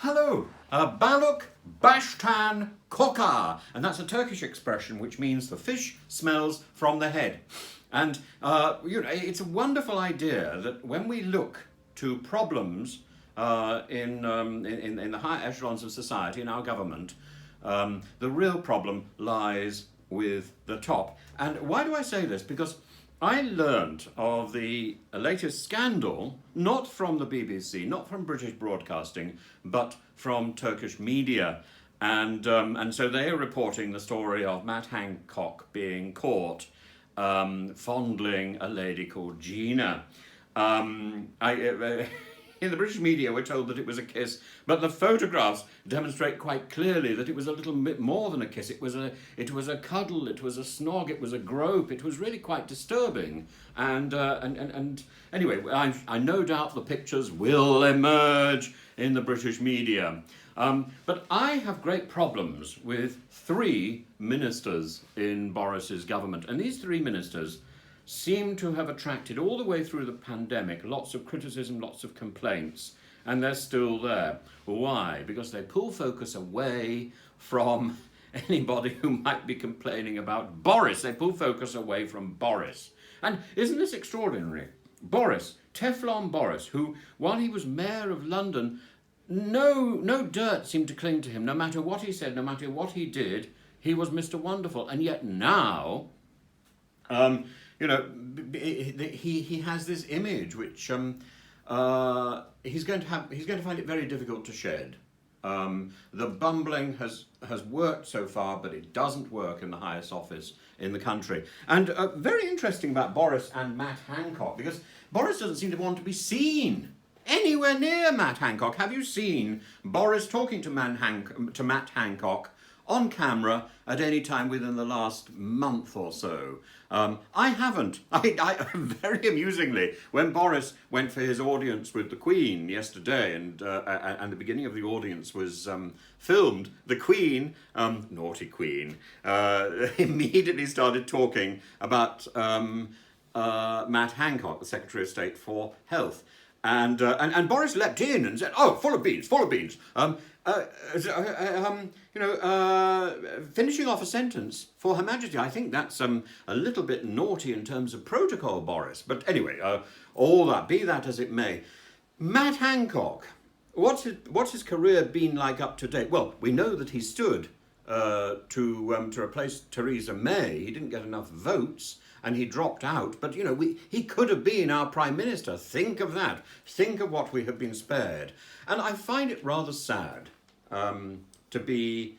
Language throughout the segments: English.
Hello, balık baştan kokar, and that's a Turkish expression which means the fish smells from the head. And it's a wonderful idea that when we look to problems in the higher echelons of society, in our government, the real problem lies with the top. And why do I say this? Because I learned of the latest scandal not from the BBC, not from British Broadcasting, but from Turkish media. And so they are reporting the story of Matt Hancock being caught fondling a lady called Gina. In the British media, we're told that it was a kiss, but the photographs demonstrate quite clearly that it was a little bit more than a kiss. It was a cuddle, it was a snog, it was a grope. It was really quite disturbing. And anyway, I no doubt the pictures will emerge in the British media. But I have great problems with three ministers in Boris's government, and these three ministers seem to have attracted all the way through the pandemic lots of criticism, lots of complaints, and they're still there. Why? Because they pull focus away from anybody who might be complaining about Boris. They pull focus away from Boris. And isn't this extraordinary? Boris, Teflon Boris, who, while he was mayor of London, no dirt seemed to cling to him. No matter what he said, no matter what he did, he was Mr. Wonderful. And yet now, he has this image which he's going to find it very difficult to shed. The bumbling has worked so far, but it doesn't work in the highest office in the country. And very interesting about Boris and Matt Hancock, because Boris doesn't seem to want to be seen anywhere near Matt Hancock. Have you seen Boris talking to Matt Hancock on camera at any time within the last month or so? I haven't. I very amusingly, when Boris went for his audience with the Queen yesterday, and the beginning of the audience was filmed, the Queen, naughty Queen, immediately started talking about Matt Hancock, the Secretary of State for Health. And Boris leapt in and said, "Oh, full of beans, full of beans." Finishing off a sentence for Her Majesty. I think that's a little bit naughty in terms of protocol, Boris. But anyway, all that, be that as it may. Matt Hancock, what's his career been like up to date? Well, we know that he stood to replace Theresa May. He didn't get enough votes, and he dropped out. But, he could have been our Prime Minister. Think of that. Think of what we have been spared. And I find it rather sad to be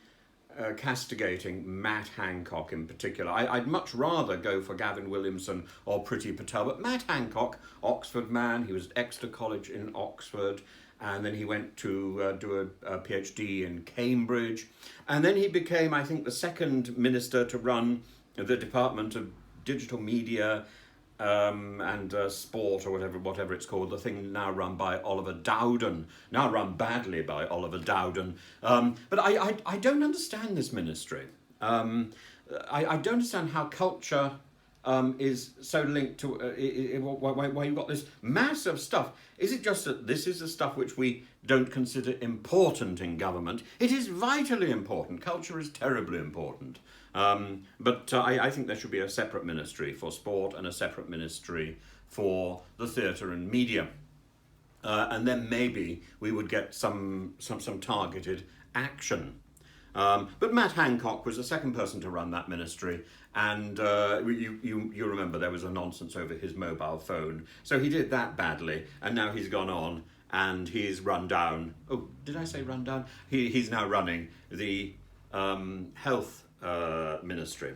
castigating Matt Hancock in particular. I'd much rather go for Gavin Williamson or Priti Patel. But Matt Hancock, Oxford man, he was at Exeter College in Oxford, and then he went to do a PhD in Cambridge. And then he became, I think, the second minister to run the Department of Digital Media and Sport, or whatever it's called, the thing now run by Oliver Dowden, now run badly by Oliver Dowden. But I don't understand this ministry. I don't understand how culture is so linked to why you've got this mass of stuff. Is it just that this is the stuff which we don't consider important in government? It is vitally important. Culture is terribly important. But I think there should be a separate ministry for sport and a separate ministry for the theatre and media. And then maybe we would get some targeted action. But Matt Hancock was the second person to run that ministry, and you remember there was a nonsense over his mobile phone. So he did that badly, and now he's gone on and he's run down. Oh, did I say run down? He's now running the health ministry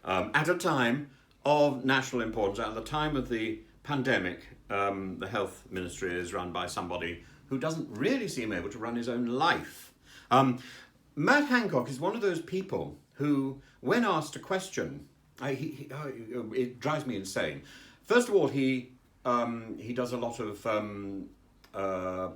at a time of national importance. At the time of the pandemic, the health ministry is run by somebody who doesn't really seem able to run his own life. Matt Hancock is one of those people who, when asked a question, it drives me insane. First of all, he does a lot of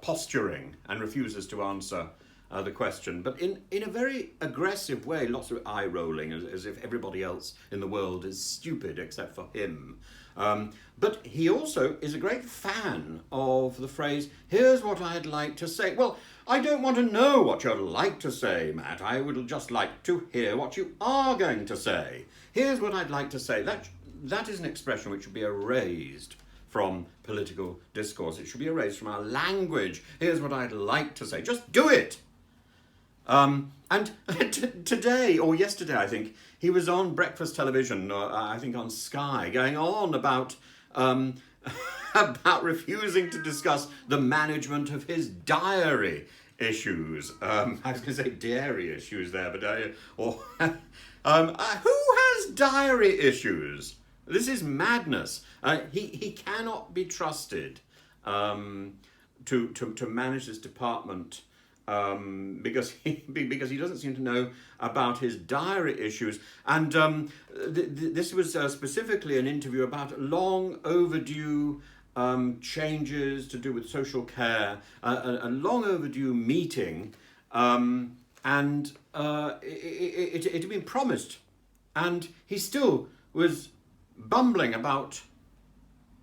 posturing and refuses to answer the question, but in a very aggressive way, lots of eye rolling, as if everybody else in the world is stupid except for him. But he also is a great fan of the phrase, here's what I'd like to say. Well, I don't want to know what you'd like to say, Matt. I would just like to hear what you are going to say. Here's what I'd like to say. That is an expression which should be erased from political discourse. It should be erased from our language. Here's what I'd like to say. Just do it. And today, or yesterday, I think, he was on breakfast television, I think on Sky, going on about about refusing to discuss the management of his diary issues. I was going to say dairy issues there, but who has diary issues? This is madness. He cannot be trusted to manage this department. Because he doesn't seem to know about his diary issues. And this was specifically an interview about long overdue changes to do with social care, a long overdue meeting, and it had been promised, and he still was bumbling about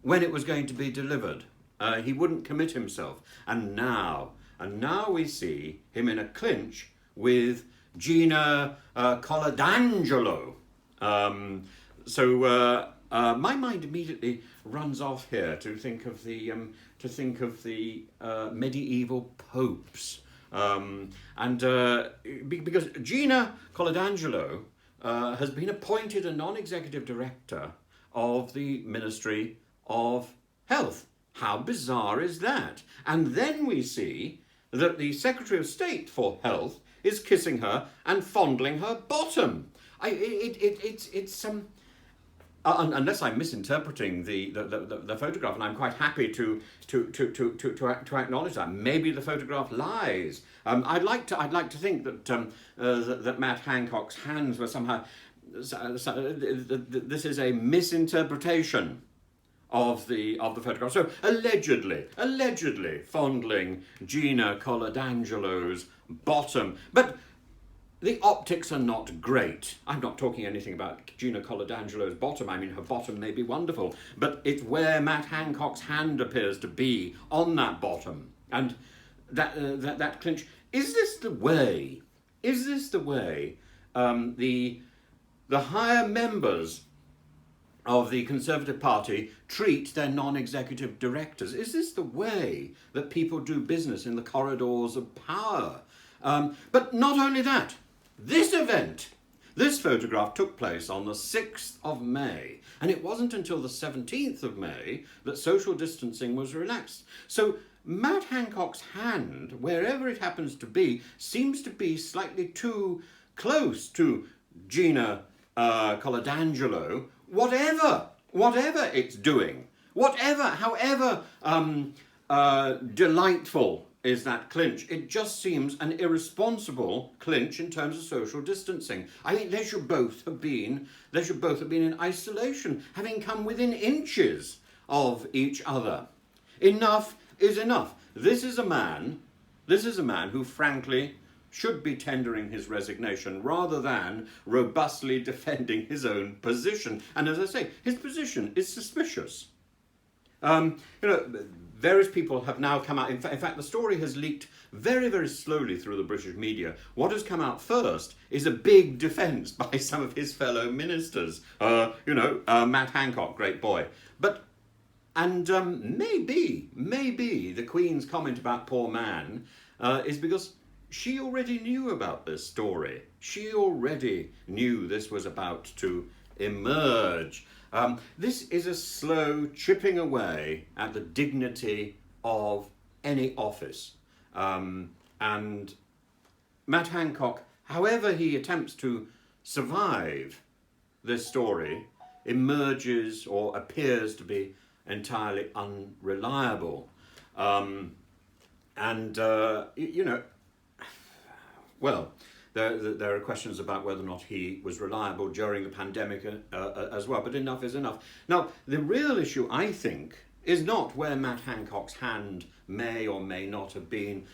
when it was going to be delivered. He wouldn't commit himself, and now we see him in a clinch with Gina Coladangelo. So my mind immediately runs off here to think of the medieval popes, because Gina Coladangelo has been appointed a non-executive director of the Ministry of Health. How bizarre is that? And then we see that the Secretary of State for Health is kissing her and fondling her bottom. Unless I'm misinterpreting the photograph, and I'm quite happy to acknowledge that maybe the photograph lies. I'd like to think that Matt Hancock's hands were somehow. This is a misinterpretation of the photograph. So allegedly fondling Gina Coladangelo's bottom. But the optics are not great. I'm not talking anything about Gina Coladangelo's bottom. I mean, her bottom may be wonderful, but it's where Matt Hancock's hand appears to be on that bottom. And that clinch. Is this the way the higher members of the Conservative Party treat their non-executive directors? Is this the way that people do business in the corridors of power? But not only that, this photograph took place on the 6th of May, and it wasn't until the 17th of May that social distancing was relaxed. So Matt Hancock's hand, wherever it happens to be, seems to be slightly too close to Gina Coladangelo, whatever it's doing, however delightful is that clinch. It just seems an irresponsible clinch in terms of social distancing. I think they should both have been in isolation, having come within inches of each other. Enough is enough. This is a man who frankly should be tendering his resignation rather than robustly defending his own position. And as I say, his position is suspicious. Various people have now come out. In fact, the story has leaked very, very slowly through the British media. What has come out first is a big defence by some of his fellow ministers. Matt Hancock, great boy. Maybe the Queen's comment about poor man is because she already knew about this story. She already knew this was about to emerge. This is a slow chipping away at the dignity of any office. And Matt Hancock, however he attempts to survive this story, emerges or appears to be entirely unreliable. There are questions about whether or not he was reliable during the pandemic as well, but enough is enough. Now, the real issue, I think, is not where Matt Hancock's hand may or may not have been,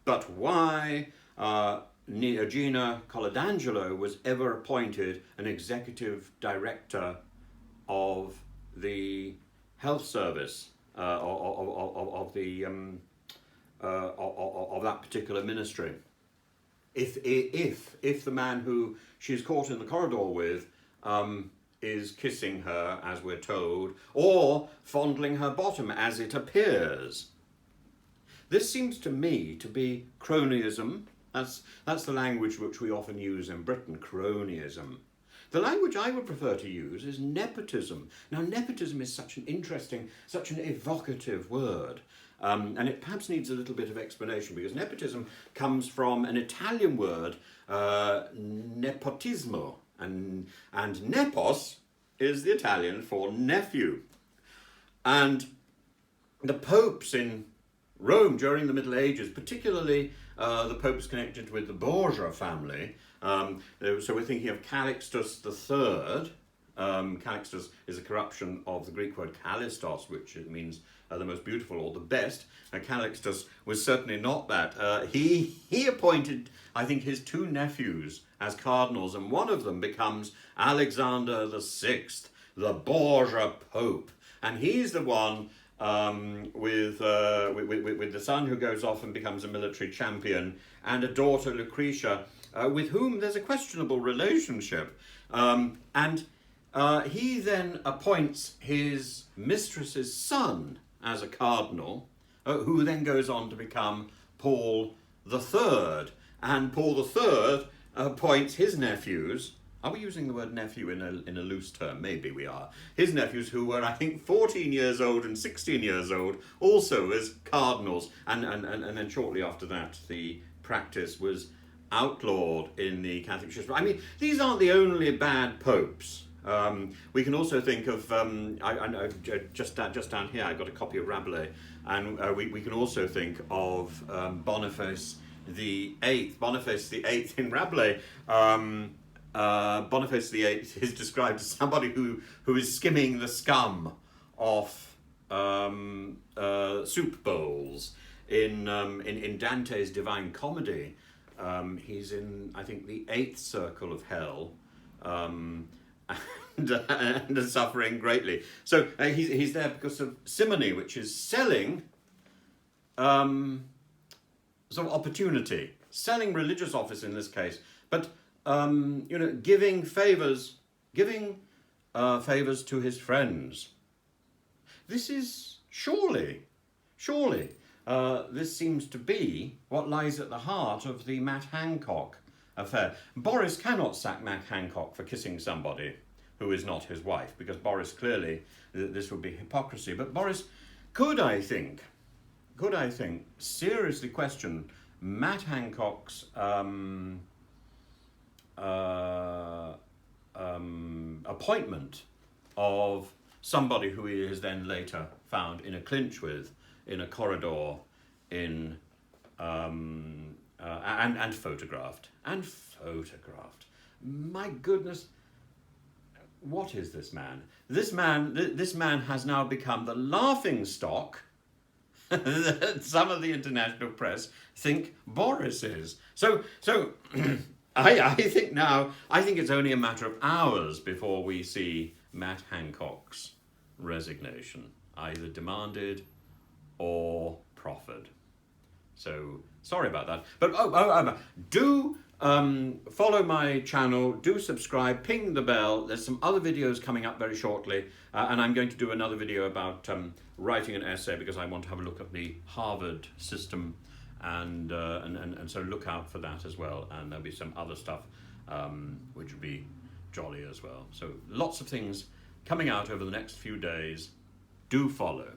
but why Gina Coladangelo was ever appointed an executive director of the health service of that particular ministry. If the man who she's caught in the corridor with is kissing her, as we're told, or fondling her bottom, as it appears. This seems to me to be cronyism. That's the language which we often use in Britain, cronyism. The language I would prefer to use is nepotism. Now, nepotism is such an interesting, such an evocative word. And it perhaps needs a little bit of explanation, because nepotism comes from an Italian word, nepotismo, and nepos is the Italian for nephew. And the popes in Rome during the Middle Ages, particularly the popes connected with the Borgia family, so we're thinking of Calixtus III. Calixtus is a corruption of the Greek word kalistos, which means the most beautiful or the best. Calixtus was certainly not that. He appointed, I think, his two nephews as cardinals, and one of them becomes Alexander VI, the Borgia Pope, and he's the one with the son who goes off and becomes a military champion, and a daughter, Lucretia, with whom there's a questionable relationship. And he then appoints his mistress's son as a cardinal, who then goes on to become Paul III. And Paul III appoints his nephews. Are we using the word nephew in a loose term? Maybe we are. His nephews, who were, I think, 14 years old and 16 years old, also as cardinals. And then shortly after that, the practice was outlawed in the Catholic Church. I mean, these aren't the only bad popes. We can also think of, just down here, I got a copy of Rabelais, and we can also think of Boniface the Eighth. Boniface the Eighth in Rabelais. Boniface the Eighth is described as somebody who is skimming the scum off soup bowls. In Dante's Divine Comedy, he's in, I think, the 8th circle of hell, and suffering greatly. So he's there because of simony, which is selling sort of opportunity, selling religious office in this case, but giving favors to his friends. This is surely, this seems to be what lies at the heart of the Matt Hancock affair. Boris cannot sack Matt Hancock for kissing somebody who is not his wife, because Boris clearly, this would be hypocrisy. But Boris could I think, seriously question Matt Hancock's appointment of somebody who he is then later found in a clinch with, in a corridor, and photographed. My goodness, what is this man? This man has now become the laughing stock that some of the international press think Boris is. So I think it's only a matter of hours before we see Matt Hancock's resignation, either demanded or proffered. So sorry about that. But do follow my channel, do subscribe, ping the bell. There's some other videos coming up very shortly, and I'm going to do another video about writing an essay, because I want to have a look at the Harvard system, and so look out for that as well. And there'll be some other stuff which will be jolly as well. So lots of things coming out over the next few days. Do follow.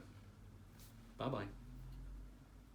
Bye-bye.